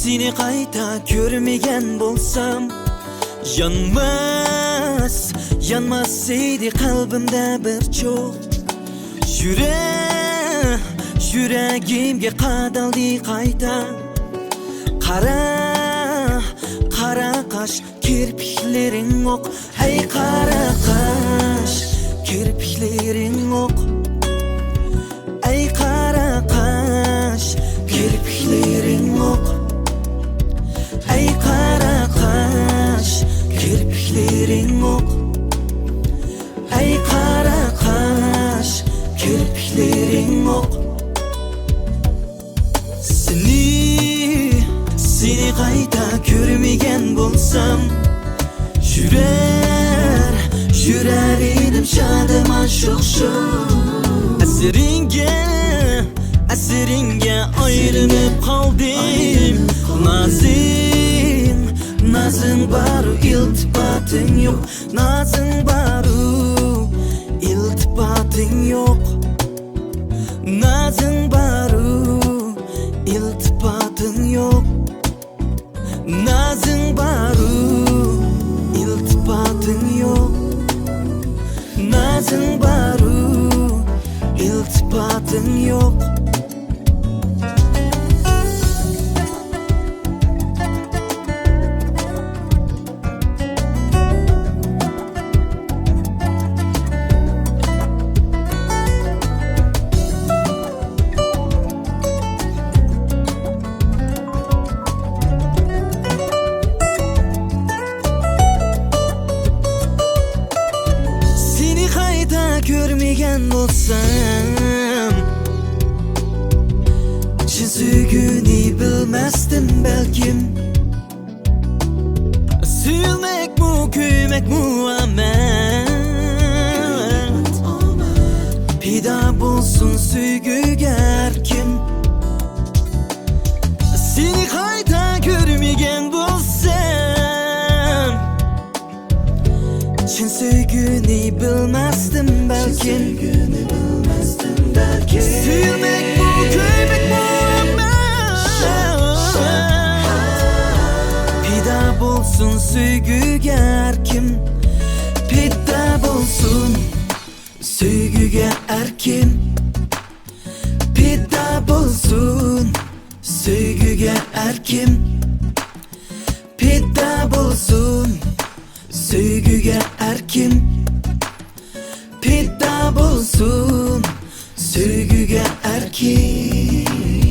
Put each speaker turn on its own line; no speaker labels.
Seni qayta görmegen bolsam, yanmaz, yanmaz edi kalbimde bir çok. Yüreğimge qadaldi qayta. Qara qaş kirpiklerin ok. Hey qara qaş kirpiklerin ok. Ey qara qaş kirpiklerin ok. Ey qara qaş kirpiklerin ok. Ey qara qaş kirpiklerin ok. Seni qayta görmegen bolsam, Yürer edim şadıma şok. Esiringe ayrılıp kaldım. Nazın baru iltifatın yok. Nazın baru iltifatın yok. Nazın baru iltifatın yok. Nazın baru iltifatın yok. Nazın baru iltifatın yok. Görmegen bolsam, yüzüğünü bilmezdim belkim. Sülmek mu, köymek mu amet. Pida bolsun süygüge erkim. Seni qayta görmegen bolsam, çin süygüni bilmezdim belki. Sülmek bu, köymek bu amet. Pida bolsun süygüge erkim. Pida bolsun süygüge erkim. Pida bolsun süygüge erkim. Pida bolsun süygüge erkim. Pida bolsun süygüge erkim.